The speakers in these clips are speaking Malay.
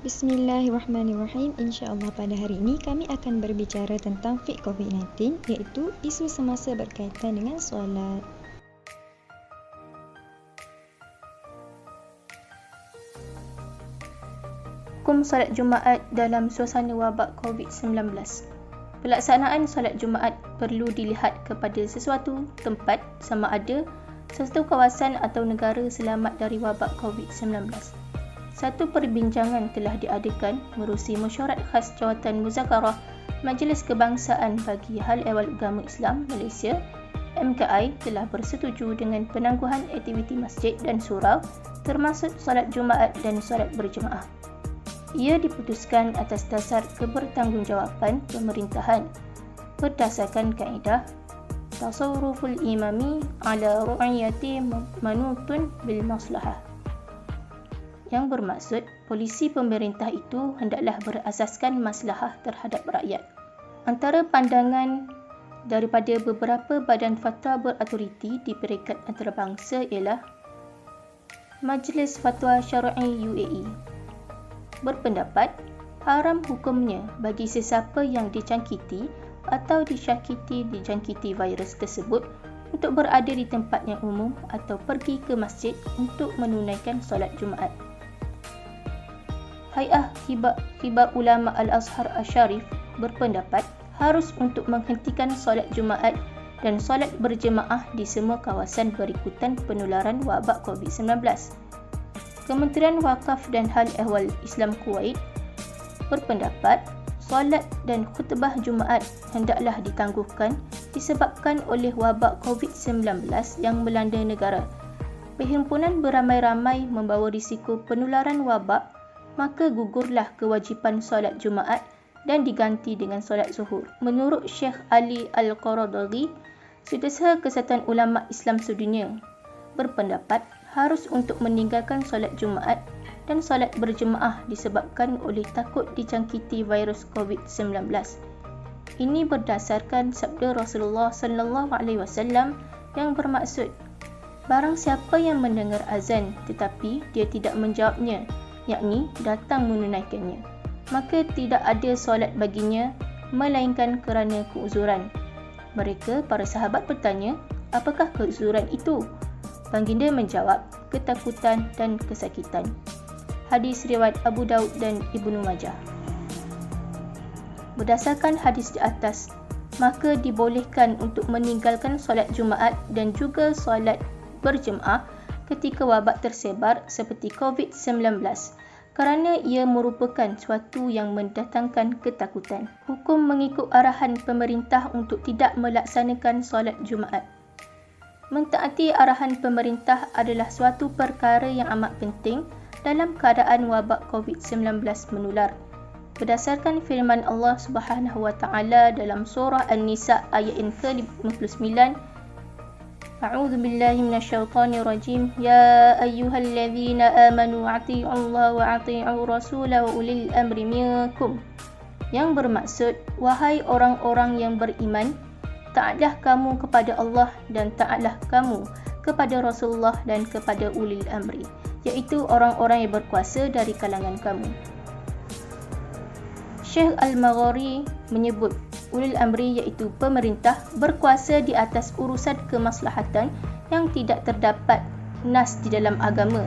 Bismillahirrahmanirrahim. InsyaAllah pada hari ini kami akan berbicara tentang fiqh COVID-19, iaitu isu semasa berkaitan dengan solat. Hukum solat Jumaat dalam suasana wabak COVID-19. Pelaksanaan solat Jumaat perlu dilihat kepada sesuatu tempat sama ada sesuatu kawasan atau negara selamat dari wabak COVID-19. Satu perbincangan telah diadakan menerusi mesyuarat khas Jawatan Muzakarah Majlis Kebangsaan bagi Hal Ehwal Agama Islam Malaysia MKI telah bersetuju dengan penangguhan aktiviti masjid dan surau termasuk solat Jumaat dan solat berjemaah. Ia diputuskan atas dasar kebertanggungjawaban pemerintahan berdasarkan kaedah tasawruful imami ala ru'yati manutun bil maslahah, yang bermaksud polisi pemerintah itu hendaklah berasaskan maslahah terhadap rakyat. Antara pandangan daripada beberapa badan fatwa berautoriti di peringkat antarabangsa ialah Majlis Fatwa Syar'i UAE berpendapat haram hukumnya bagi sesiapa yang dicangkiti atau disyakiti dijangkiti virus tersebut untuk berada di tempat yang umum atau pergi ke masjid untuk menunaikan solat Jumaat. Hay'ah Kibar Ulama Al-Azhar Asy-Syarif berpendapat harus untuk menghentikan solat Jumaat dan solat berjemaah di semua kawasan berikutan penularan wabak COVID-19. Kementerian Wakaf dan Hal Ehwal Islam Kuwait berpendapat solat dan khutbah Jumaat hendaklah ditangguhkan disebabkan oleh wabak COVID-19 yang melanda negara. Perhimpunan beramai-ramai membawa risiko penularan wabak, maka gugurlah kewajipan solat Jumaat dan diganti dengan solat Zuhur. Menurut Syekh Ali Al-Qaradaghi, Sudahsaha Kesatuan Ulama Islam Sedunia berpendapat harus untuk meninggalkan solat Jumaat dan solat berjemaah disebabkan oleh takut dijangkiti virus COVID-19. Ini berdasarkan sabda Rasulullah sallallahu alaihi wasallam yang bermaksud, barang siapa yang mendengar azan tetapi dia tidak menjawabnya, yakni datang menunaikannya, maka tidak ada solat baginya melainkan kerana keuzuran. Mereka, para sahabat bertanya, apakah keuzuran itu? Baginda menjawab, ketakutan dan kesakitan. Hadis riwayat Abu Daud dan Ibnu Majah. Berdasarkan hadis di atas, maka dibolehkan untuk meninggalkan solat Jumaat dan juga solat berjemaah ketika wabak tersebar seperti COVID-19 kerana ia merupakan suatu yang mendatangkan ketakutan. Hukum mengikut arahan pemerintah untuk tidak melaksanakan solat Jumaat. Mentaati arahan pemerintah adalah suatu perkara yang amat penting dalam keadaan wabak COVID-19 menular. Berdasarkan firman Allah Subhanahu wa taala dalam surah An-Nisa ayat yang ke-59, A'udzu billahi minasyaitonir rajim. Ya ayyuhalladzina amanu atii'ullaha wa atii'ur rasulahu wa ulil amri minkum. Yang bermaksud, wahai orang-orang yang beriman, taatlah kamu kepada Allah dan taatlah kamu kepada Rasulullah dan kepada ulil amri, iaitu orang-orang yang berkuasa dari kalangan kamu. Syekh Al-Maghari menyebut ulil amri iaitu pemerintah berkuasa di atas urusan kemaslahatan yang tidak terdapat nas di dalam agama.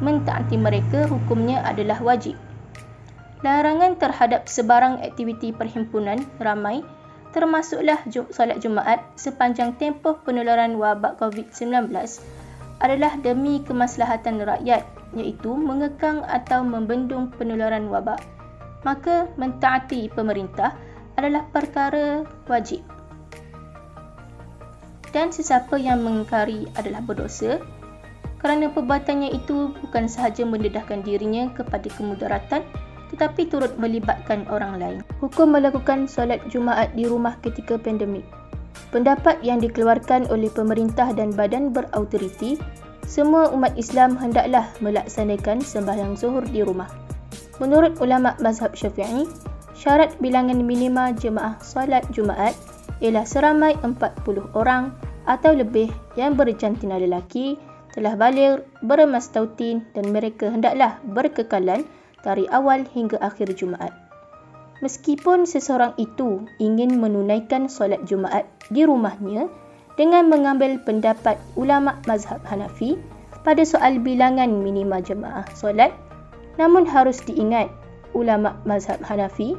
Mentaati mereka hukumnya adalah wajib. Larangan terhadap sebarang aktiviti perhimpunan ramai termasuklah solat Jumaat sepanjang tempoh penularan wabak COVID-19 adalah demi kemaslahatan rakyat, iaitu mengekang atau membendung penularan wabak. Maka mentaati pemerintah adalah perkara wajib. Dan sesiapa yang mengingkari adalah berdosa kerana perbuatannya itu bukan sahaja mendedahkan dirinya kepada kemudaratan tetapi turut melibatkan orang lain. Hukum melakukan solat Jumaat di rumah ketika pandemik. Pendapat yang dikeluarkan oleh pemerintah dan badan berautoriti, semua umat Islam hendaklah melaksanakan sembahyang zuhur di rumah. Menurut ulama mazhab Syafi'i, syarat bilangan minima jemaah solat Jumaat ialah seramai 40 orang atau lebih yang berjantina lelaki, telah baligh, bermastautin dan mereka hendaklah berkekalan dari awal hingga akhir Jumaat. Meskipun seseorang itu ingin menunaikan solat Jumaat di rumahnya dengan mengambil pendapat ulama mazhab Hanafi pada soal bilangan minima jemaah solat, namun harus diingat ulama mazhab Hanafi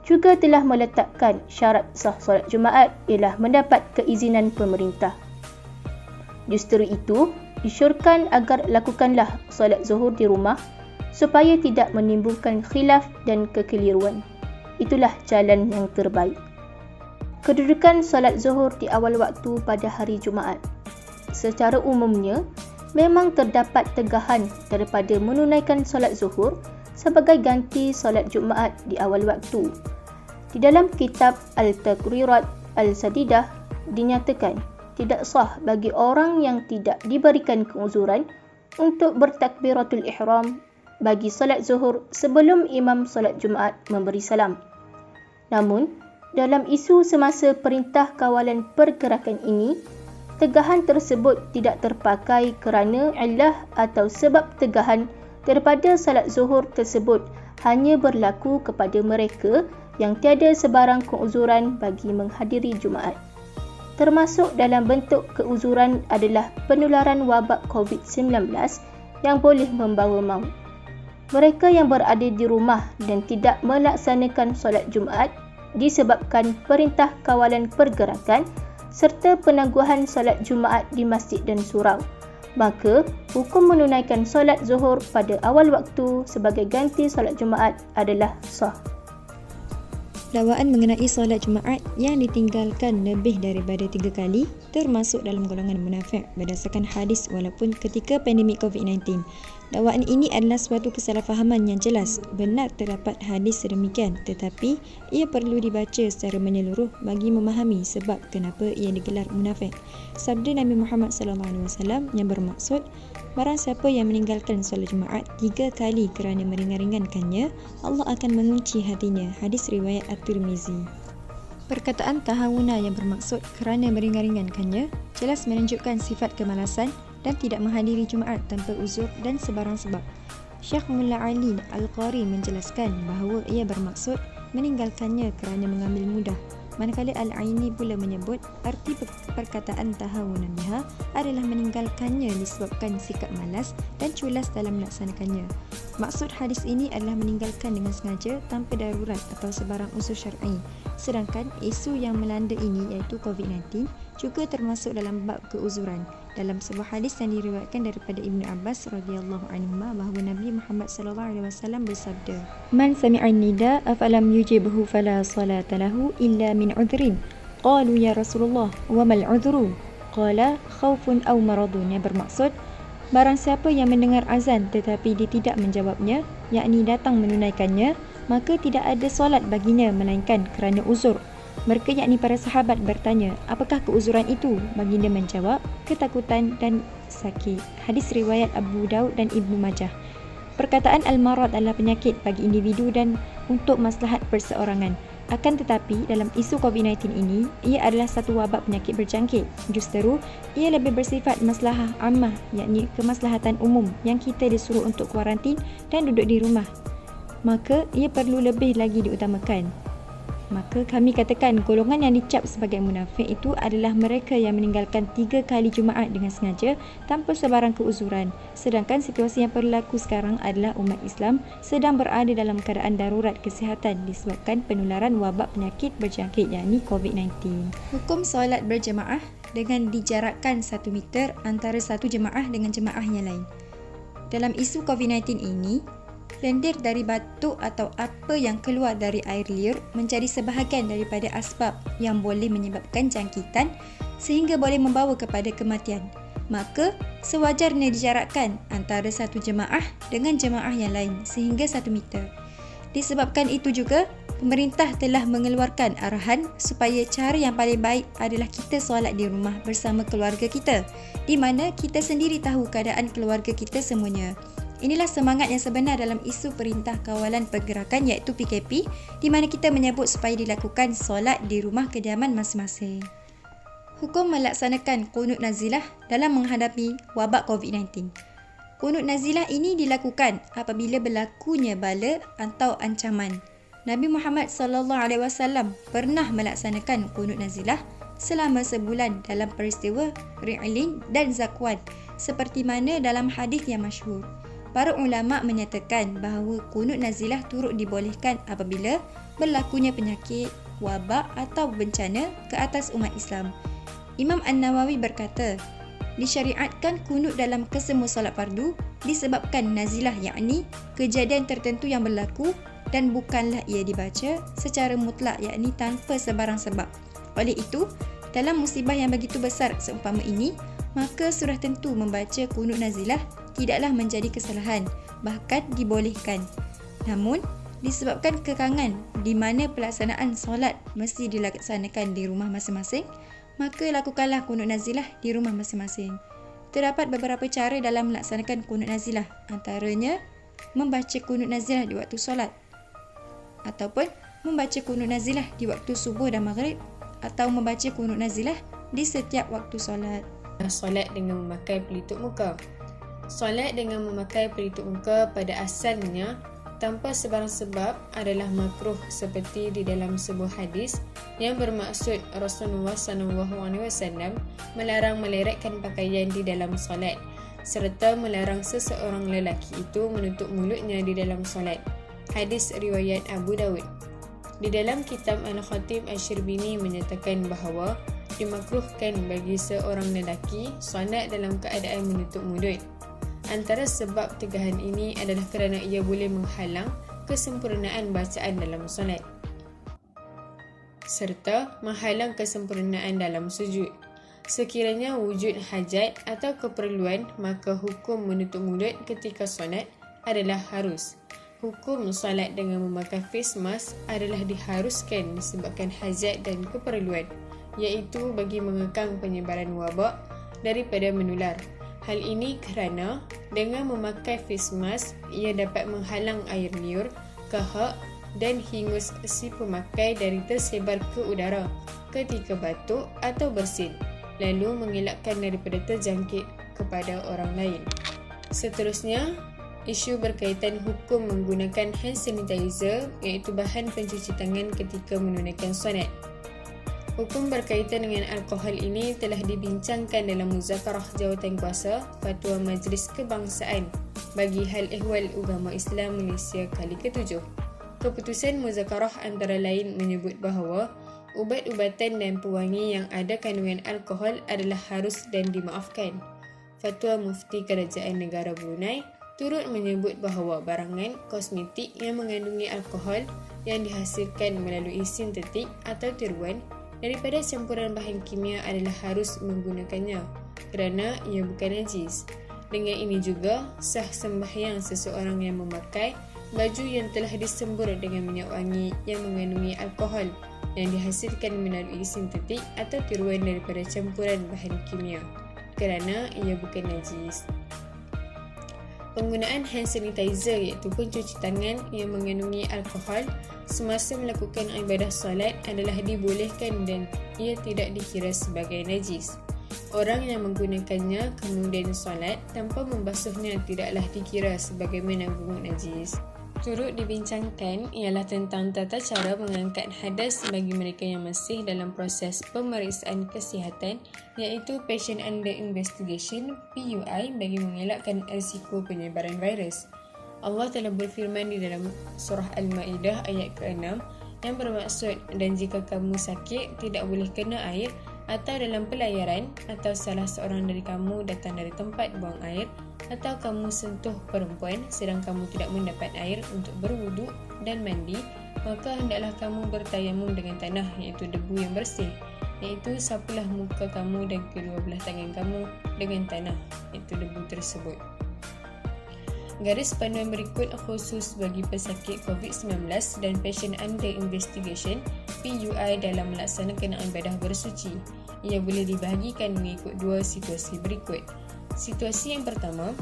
juga telah meletakkan syarat sah solat Jumaat ialah mendapat keizinan pemerintah. Justru itu, disyorkan agar lakukanlah solat zuhur di rumah supaya tidak menimbulkan khilaf dan kekeliruan. Itulah jalan yang terbaik. Kedudukan solat zuhur di awal waktu pada hari Jumaat. Secara umumnya, memang terdapat tegahan daripada menunaikan solat zuhur sebagai ganti solat Jumaat di awal waktu. Di dalam kitab Al-Taqrirat Al-Sadidah dinyatakan tidak sah bagi orang yang tidak diberikan keuzuran untuk bertakbiratul ihram bagi solat zuhur sebelum imam solat Jumaat memberi salam. Namun, dalam isu semasa Perintah Kawalan Pergerakan ini, tegahan tersebut tidak terpakai kerana illah atau sebab tegahan daripada salat zuhur tersebut hanya berlaku kepada mereka yang tiada sebarang keuzuran bagi menghadiri Jumaat. Termasuk dalam bentuk keuzuran adalah penularan wabak COVID-19 yang boleh membawa maut. Mereka yang berada di rumah dan tidak melaksanakan solat Jumaat disebabkan Perintah Kawalan Pergerakan serta penangguhan solat Jumaat di masjid dan surau, maka hukum menunaikan solat zuhur pada awal waktu sebagai ganti solat Jumaat adalah sah. Dakwaan mengenai solat Jumaat yang ditinggalkan lebih daripada 3 kali termasuk dalam golongan munafik berdasarkan hadis walaupun ketika pandemik COVID-19. Dakwaan ini adalah suatu kesalahfahaman yang jelas. Benar terdapat hadis sedemikian, tetapi ia perlu dibaca secara menyeluruh bagi memahami sebab kenapa ia digelar munafik. Sabda Nabi Muhammad SAW yang bermaksud, barang siapa yang meninggalkan solat Jumaat 3 kali kerana meringan-ringankannya, Allah akan mengunci hatinya. Hadis riwayat At-Tirmizi. Perkataan tahawuna yang bermaksud kerana meringan-ringankannya jelas menunjukkan sifat kemalasan dan tidak menghadiri Jumaat tanpa uzur dan sebarang sebab. Syekh Mullah Ali Al-Qari menjelaskan bahawa ia bermaksud meninggalkannya kerana mengambil mudah. Manakala Al-Aini pula menyebut arti perkataan tahawunan biha adalah meninggalkannya disebabkan sikap malas dan culas dalam melaksanakannya. Maksud hadis ini adalah meninggalkan dengan sengaja tanpa darurat atau sebarang usul syar'i. Sedangkan isu yang melanda ini iaitu COVID-19 juga termasuk dalam bab keuzuran. Dalam sebuah hadis yang diriwayatkan daripada Ibnu Abbas radhiyallahu anhuma bahawa Nabi Muhammad sallallahu alaihi wasallam bersabda, "Man sami'a nida afalam yujibhu fala salata lahu illa min udhrin." Qalu ya Rasulullah, wa mal udhru? Qala khaufun aw maradun. Yang bermaksud, barang siapa yang mendengar azan tetapi dia tidak menjawabnya, yakni datang menunaikannya, maka tidak ada solat baginya melainkan kerana uzur. Mereka yakni para sahabat bertanya, apakah keuzuran itu? Baginda menjawab, ketakutan dan sakit. Hadis riwayat Abu Daud dan Ibnu Majah. Perkataan al-marad adalah penyakit bagi individu dan untuk maslahat perseorangan. Akan tetapi, dalam isu COVID-19 ini, ia adalah satu wabak penyakit berjangkit. Justeru, ia lebih bersifat maslahah ammah, yakni kemaslahatan umum yang kita disuruh untuk kuarantin dan duduk di rumah. Maka, ia perlu lebih lagi diutamakan. Maka kami katakan golongan yang dicap sebagai munafik itu adalah mereka yang meninggalkan 3 kali Jumaat dengan sengaja tanpa sebarang keuzuran. Sedangkan situasi yang berlaku sekarang adalah umat Islam sedang berada dalam keadaan darurat kesihatan disebabkan penularan wabak penyakit berjangkit yakni COVID-19. Hukum solat berjemaah dengan dijarakkan 1 meter antara satu jemaah dengan jemaah yang lain. Dalam isu COVID-19 ini, lendir dari batuk atau apa yang keluar dari air liur menjadi sebahagian daripada asbab yang boleh menyebabkan jangkitan sehingga boleh membawa kepada kematian. Maka, sewajarnya dijarakkan antara satu jemaah dengan jemaah yang lain sehingga 1 meter. Disebabkan itu juga, pemerintah telah mengeluarkan arahan supaya cara yang paling baik adalah kita solat di rumah bersama keluarga kita, di mana kita sendiri tahu keadaan keluarga kita semuanya. Inilah semangat yang sebenar dalam isu Perintah Kawalan Pergerakan iaitu PKP, di mana kita menyebut supaya dilakukan solat di rumah kediaman masing-masing. Hukum melaksanakan qunut nazilah dalam menghadapi wabak COVID-19. Kunut nazilah ini dilakukan apabila berlakunya bala atau ancaman. Nabi Muhammad SAW pernah melaksanakan kunut nazilah selama sebulan dalam peristiwa Ri'lin dan Zakwan, seperti mana dalam hadis yang masyhur. Para ulama menyatakan bahawa kunut nazilah turut dibolehkan apabila berlakunya penyakit, wabak atau bencana ke atas umat Islam. Imam An-Nawawi berkata, disyariatkan kunut dalam kesemua solat fardu disebabkan nazilah, yakni kejadian tertentu yang berlaku dan bukanlah ia dibaca secara mutlak, yakni tanpa sebarang sebab. Oleh itu, dalam musibah yang begitu besar seumpama ini, maka sudah tentu membaca kunut nazilah tidaklah menjadi kesalahan, bahkan dibolehkan. Namun, disebabkan kekangan di mana pelaksanaan solat mesti dilaksanakan di rumah masing-masing, maka lakukanlah kunut nazilah di rumah masing-masing. Terdapat beberapa cara dalam melaksanakan kunut nazilah, antaranya membaca kunut nazilah di waktu solat, ataupun membaca kunut nazilah di waktu subuh dan maghrib, atau membaca kunut nazilah di setiap waktu solat. Solat dengan memakai pelitup muka. Solat dengan memakai pelitup muka pada asalnya tanpa sebarang sebab adalah makruh, seperti di dalam sebuah hadis yang bermaksud Rasulullah SAW melarang meleretkan pakaian di dalam solat, serta melarang seseorang lelaki itu menutup mulutnya di dalam solat. Hadis riwayat Abu Dawud. Di dalam kitab Al-Khatib Asy-Syirbini menyatakan bahawa dimakruhkan bagi seorang lelaki solat dalam keadaan menutup mulut. Antara sebab tegahan ini adalah kerana ia boleh menghalang kesempurnaan bacaan dalam solat, serta menghalang kesempurnaan dalam sujud. Sekiranya wujud hajat atau keperluan, maka hukum menutup mulut ketika solat adalah harus. Hukum solat dengan memakai face mask adalah diharuskan disebabkan hajat dan keperluan, iaitu bagi mengekang penyebaran wabak daripada menular. Hal ini kerana dengan memakai face mask, ia dapat menghalang air liur, kahak dan hingus si pemakai dari tersebar ke udara ketika batuk atau bersin, lalu mengelakkan daripada terjangkit kepada orang lain. Seterusnya, isu berkaitan hukum menggunakan hand sanitizer, iaitu bahan pencuci tangan ketika menunaikan solat. Hukum berkaitan dengan alkohol ini telah dibincangkan dalam Muzakarah Jawatankuasa Fatwa Majlis Kebangsaan bagi Hal Ehwal Ugama Islam Malaysia kali ke-7. Keputusan Muzakarah antara lain menyebut bahawa ubat-ubatan dan pewangi yang ada kandungan alkohol adalah harus dan dimaafkan. Fatwa Mufti Kerajaan Negara Brunei turut menyebut bahawa barangan kosmetik yang mengandungi alkohol yang dihasilkan melalui sintetik atau tiruan daripada campuran bahan kimia adalah harus menggunakannya kerana ia bukan najis. Dengan ini juga sah sembahyang seseorang yang memakai baju yang telah disembur dengan minyak wangi yang mengandungi alkohol yang dihasilkan melalui sintetik atau tiruan daripada campuran bahan kimia kerana ia bukan najis. Penggunaan hand sanitizer, iaitu pencuci tangan yang mengandungi alkohol semasa melakukan ibadah solat adalah dibolehkan dan ia tidak dikira sebagai najis. Orang yang menggunakannya kemudian solat tanpa membasuhnya tidaklah dikira sebagaimana pungut najis. Turut dibincangkan ialah tentang tata cara mengangkat hadas bagi mereka yang masih dalam proses pemeriksaan kesihatan, iaitu Patient Under Investigation (PUI) bagi mengelakkan risiko penyebaran virus. Allah telah berfirman di dalam surah Al-Ma'idah ayat ke-6 yang bermaksud, dan jika kamu sakit tidak boleh kena air, atau dalam pelayaran, atau salah seorang dari kamu datang dari tempat buang air, atau kamu sentuh perempuan sedang kamu tidak mendapat air untuk berwuduk dan mandi, maka hendaklah kamu bertayamum dengan tanah, iaitu debu yang bersih, iaitu sapulah muka kamu dan kedua belah tangan kamu dengan tanah, iaitu debu tersebut. Garis panduan berikut khusus bagi pesakit COVID-19 dan Patient Under Investigation (PUI) dalam melaksanakan ibadah bersuci. Ia boleh dibahagikan mengikut dua situasi berikut. Situasi yang pertama,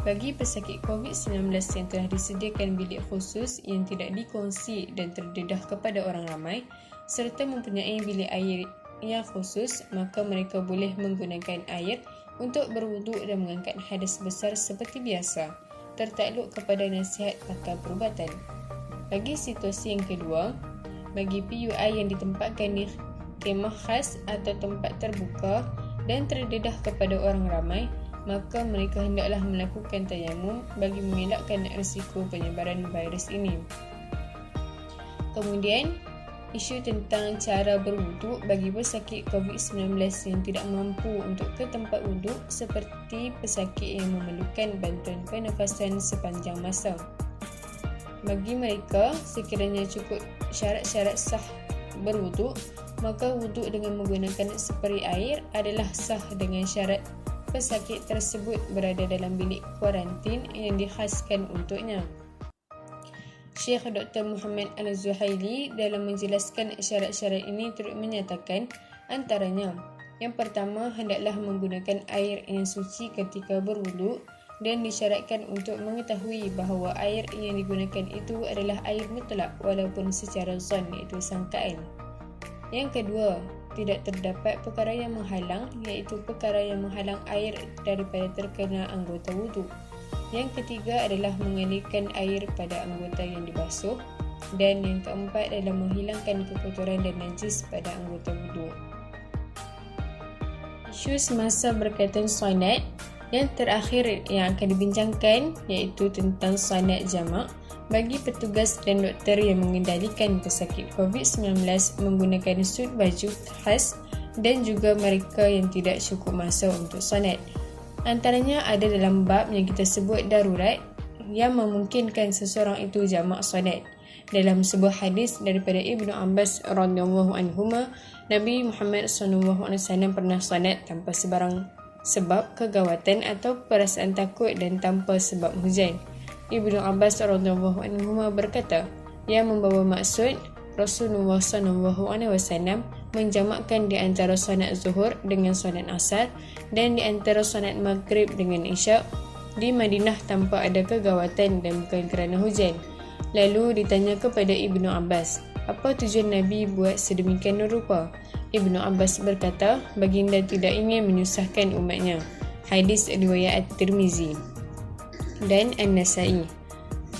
bagi pesakit COVID-19 yang telah disediakan bilik khusus yang tidak dikongsi dan terdedah kepada orang ramai, serta mempunyai bilik air yang khusus, maka mereka boleh menggunakan air untuk berwuduk dan mengangkat hadas besar seperti biasa, tertakluk kepada nasihat pakar perubatan. Bagi situasi yang kedua, bagi PUI yang ditempatkan di kemah khas atau tempat terbuka dan terdedah kepada orang ramai, maka mereka hendaklah melakukan tayamum bagi mengelakkan risiko penyebaran virus ini. Kemudian, isu tentang cara berwuduk bagi pesakit COVID-19 yang tidak mampu untuk ke tempat wuduk seperti pesakit yang memerlukan bantuan pernafasan sepanjang masa. Bagi mereka, sekiranya cukup syarat-syarat sah berwuduk, maka wuduk dengan menggunakan spray air adalah sah dengan syarat pesakit tersebut berada dalam bilik kuarantin yang dikhaskan untuknya. Syekh Dr. Muhammad Al-Zuhaili dalam menjelaskan syarat-syarat ini turut menyatakan antaranya, yang pertama, hendaklah menggunakan air yang suci ketika berwuduk dan disyaratkan untuk mengetahui bahawa air yang digunakan itu adalah air mutlak walaupun secara zon, iaitu sangkaan. Yang kedua, tidak terdapat perkara yang menghalang, iaitu perkara yang menghalang air daripada terkena anggota wuduk. Yang ketiga adalah mengalirkan air pada anggota yang dibasuh, dan yang keempat adalah menghilangkan kekotoran dan najis pada anggota wuduk. Isu semasa berkaitan solat yang terakhir yang akan dibincangkan iaitu tentang solat jamak bagi petugas dan doktor yang mengendalikan pesakit COVID-19 menggunakan sut baju khas dan juga mereka yang tidak cukup masa untuk solat. Antaranya ada dalam bab yang kita sebut darurat yang memungkinkan seseorang itu jamak solat. Dalam sebuah hadis daripada Ibnu Abbas radhiyallahu anhuma, Nabi Muhammad SAW pernah solat tanpa sebarang sebab kegawatan atau perasaan takut dan tanpa sebab hujan. Ibnu Abbas radhiyallahu anhuma berkata, yang membawa maksud Rasulullah SAW menjamakkan di antara solat zuhur dengan solat asar dan di antara solat maghrib dengan isyak di Madinah tanpa ada kegawatan dan bukan kerana hujan. Lalu ditanya kepada Ibnu Abbas, apa tujuan Nabi buat sedemikian rupa? Ibnu Abbas berkata, baginda tidak ingin menyusahkan umatnya. Hadis riwayat At-Tirmizi dan An-Nasai.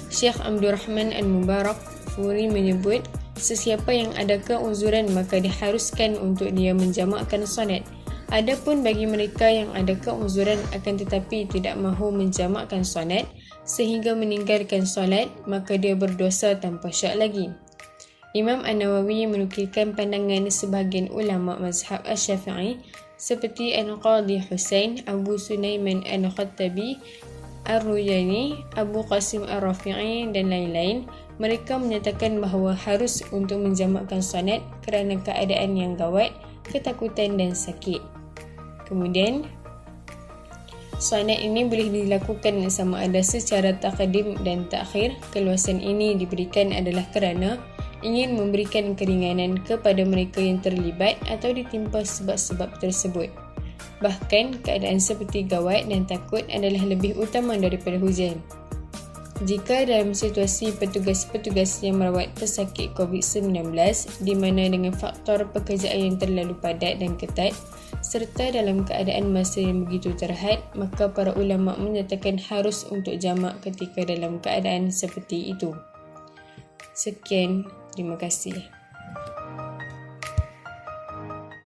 Syekh Abdul Rahman Al-Mubarak Furi menyebut, sesiapa yang ada keuzuran maka diharuskan untuk dia menjamakkan solat. Adapun bagi mereka yang ada keuzuran akan tetapi tidak mahu menjamakkan solat sehingga meninggalkan solat, maka dia berdosa tanpa syak lagi. Imam An-Nawawi menukilkan pandangan sebahagian ulama mazhab Asy-Syafi'i seperti Al-Qadhi Husain, Abu Sulaiman Al-Khattabi, Ar-Ruyani, Abu Qasim Ar-Rafi'i dan lain-lain. Mereka menyatakan bahawa harus untuk menjamakkan solat kerana keadaan yang gawat, ketakutan dan sakit. Kemudian, solat ini boleh dilakukan sama ada secara taqdim dan takhir. Keluasan ini diberikan adalah kerana ingin memberikan keringanan kepada mereka yang terlibat atau ditimpa sebab-sebab tersebut. Bahkan, keadaan seperti gawat dan takut adalah lebih utama daripada hujan. Jika dalam situasi petugas-petugas yang merawat pesakit COVID-19 di mana dengan faktor pekerjaan yang terlalu padat dan ketat serta dalam keadaan masa yang begitu terhad, maka para ulama menyatakan harus untuk jamak ketika dalam keadaan seperti itu. Sekian, terima kasih.